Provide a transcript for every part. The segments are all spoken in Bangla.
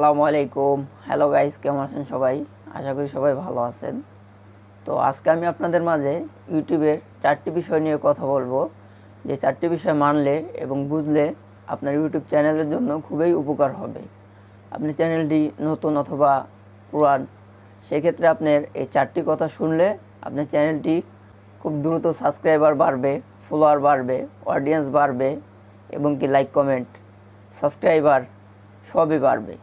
আসসালামু আলাইকুম। হ্যালো গাইস, কেমন আছেন সবাই? আশা করি সবাই ভালো আছেন। তো আজকে আমি আপনাদের মাঝে ইউটিউবের 4টি বিষয় নিয়ে কথা বলবো, যে 4টি বিষয় মানলে এবং বুঝলে আপনার ইউটিউব চ্যানেলের জন্য খুবই উপকার হবে। আপনি চ্যানেলটি নতুন অথবা পুরান, সেক্ষেত্রে আপনার এই 4টি কথা শুনলে আপনার চ্যানেলটি খুব দ্রুত সাবস্ক্রাইবার বাড়বে, ফলোয়ার বাড়বে, অডিয়েন্স বাড়বে এবং কি লাইক, কমেন্ট, সাবস্ক্রাইবার সবই বাড়বে।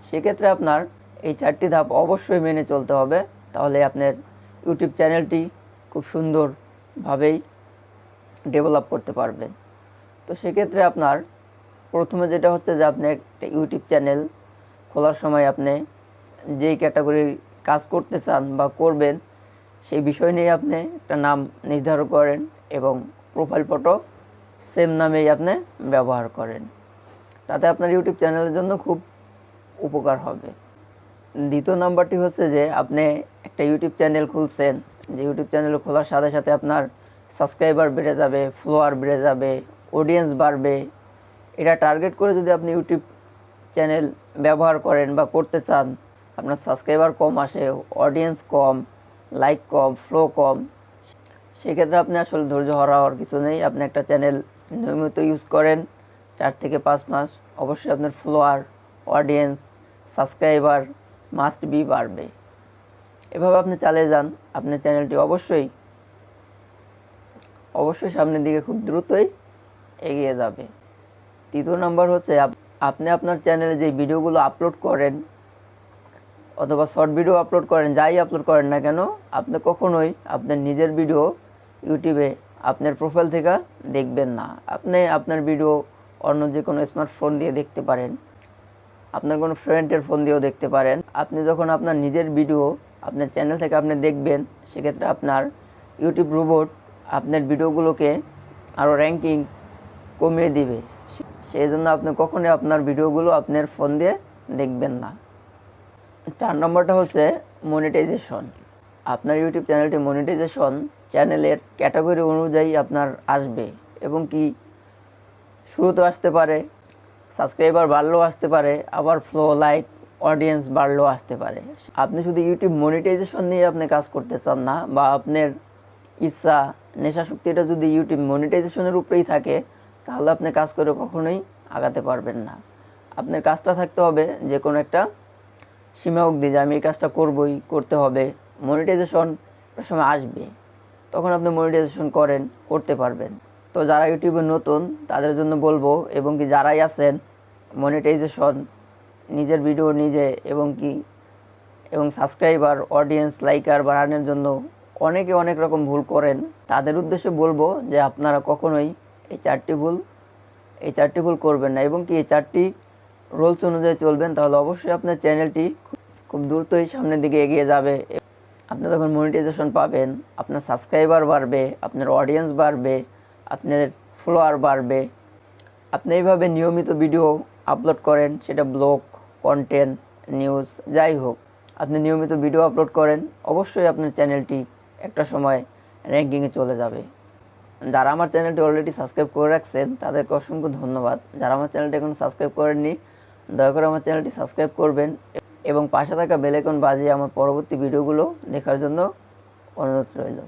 সেক্ষেত্রে আপনার এই 4টি ধাপ অবশ্যই মেনে চলতে হবে, তাহলে আপনার ইউটিউব চ্যানেলটি খুব সুন্দরভাবেই ডেভেলপ করতে পারবেন। তো সেক্ষেত্রে আপনার প্রথমে যেটা হচ্ছে যে আপনি একটা ইউটিউব চ্যানেল খোলার সময় আপনি যেই ক্যাটাগরির কাজ করতে চান বা করবেন সেই বিষয় নিয়ে আপনি একটা নাম নির্ধারণ করেন এবং প্রোফাইল ফটো সেম নামেই আপনি ব্যবহার করেন, তাতে আপনার ইউটিউব চ্যানেলের জন্য খুব উপকার হবে। দ্বিতীয় নাম্বারটি হচ্ছে যে আপনি একটা ইউটিউব চ্যানেল খুলছেন, যে ইউটিউব চ্যানেল খোলার সাথে সাথে আপনার সাবস্ক্রাইবার বেড়ে যাবে, ফলোয়ার বেড়ে যাবে, অডিয়েন্স বাড়বে। এটা টার্গেট করে যদি আপনি ইউটিউব চ্যানেল ব্যবহার করেন বা করতে চান, আপনার সাবস্ক্রাইবার কম আসে, অডিয়েন্স কম, লাইক কম, ফ্লো কম, সেক্ষেত্রে আপনি আসলে ধৈর্য হারানোর কিছু নেই। আপনি একটা চ্যানেল নিয়মিত ইউজ করেন 4 থেকে 5 মাস, অবশ্যই আপনার follower, audience, subscriber must be বাড়বে। এভাবে আপনি চালিয়ে যান, আপনার চ্যানেলটি অবশ্যই সামনের দিকে খুব দ্রুতই এগিয়ে যাবে। তৃতীয় নম্বর হচ্ছে আপনি আপনার চ্যানেলে যে ভিডিওগুলো আপলোড করেন অথবা শর্ট ভিডিও আপলোড করেন, যাই আপলোড করেন না কেন, আপনি কখনোই আপনার নিজের ভিডিও ইউটিউবে আপনার প্রোফাইল থেকে দেখবেন না। আপনি আপনার ভিডিও অন্য যে কোনো স্মার্টফোন দিয়ে দেখতে পারেন, আপনার কোনো ফ্রেন্ডের ফোন দিয়েও দেখতে পারেন। আপনি যখন আপনার নিজের ভিডিও আপনার চ্যানেল থেকে আপনি দেখবেন, সেক্ষেত্রে আপনার ইউটিউব রোবট আপনার ভিডিওগুলোকে আরও র্যাঙ্কিং কমিয়ে দিবে। সেই জন্য আপনি কখনোই আপনার ভিডিওগুলো আপনার ফোন দিয়ে দেখবেন না। 4 নম্বরটা হচ্ছে মনিটাইজেশন। আপনার ইউটিউব চ্যানেলটি মনিটাইজেশন চ্যানেলের ক্যাটাগরি অনুযায়ী আপনার আসবে এবং কি শুরুতেও আসতে পারে, সাবস্ক্রাইবার বাড়লেও আসতে পারে, আবার ফ্লো, লাইক, অডিয়েন্স বাড়লেও আসতে পারে। আপনি শুধু ইউটিউব মনিটাইজেশন নিয়ে আপনি কাজ করতে চান না, বা আপনার ইচ্ছা, নেশাশক্তিটা যদি ইউটিউব মনিটাইজেশনের উপরেই থাকে, তাহলে আপনি কাজ করে কখনোই আগাতে পারবেন না। আপনার কাজটা থাকতে হবে যে কোনো একটা সীমা অবধি, যে আমি এই কাজটা করতে হবে। মনিটাইজেশন একটা সময় আসবে, তখন আপনি মনিটাইজেশন করতে পারবেন। তো যারা ইউটিউবে নতুন তাদের জন্য বলবো, এবং কি যারাই আছেন মনিটাইজেশন নিজের ভিডিও নিজে এবং সাবস্ক্রাইবার, অডিয়েন্স, লাইকার বাড়ানোর জন্য অনেকে অনেক রকম ভুল করেন, তাদের উদ্দেশ্যে বলবো যে আপনারা কখনোই এই 4টি ভুল করবেন না, এবং কি এই 4টি রুলস অনুযায়ী চলবেন, তাহলে অবশ্যই আপনার চ্যানেলটি খুব দ্রুতই সামনের দিকে এগিয়ে যাবে। আপনি যখন মনিটাইজেশন পাবেন, আপনার সাবস্ক্রাইবার বাড়বে, আপনার অডিয়েন্স বাড়বে, আপনার ফলোয়ার বাড়বে। আপনি এইভাবে নিয়মিত ভিডিও আপলোড করেন, সেটা ব্লগ, কন্টেন্ট, নিউজ, যাই হোক, আপনি নিয়মিত ভিডিও আপলোড করেন, অবশ্যই আপনার চ্যানেলটি একটা সময় র্যাঙ্কিংয়ে চলে যাবে। যারা আমার চ্যানেলটি অলরেডি সাবস্ক্রাইব করে রাখছেন তাদেরকে অসংখ্য ধন্যবাদ। যারা আমার চ্যানেলটি এখন সাবস্ক্রাইব করেননি, দয়া করে আমার চ্যানেলটি সাবস্ক্রাইব করবেন এবং পাশে থাকা বেল আইকন বাজিয়ে আমার পরবর্তী ভিডিওগুলো দেখার জন্য অনুরোধ রইল।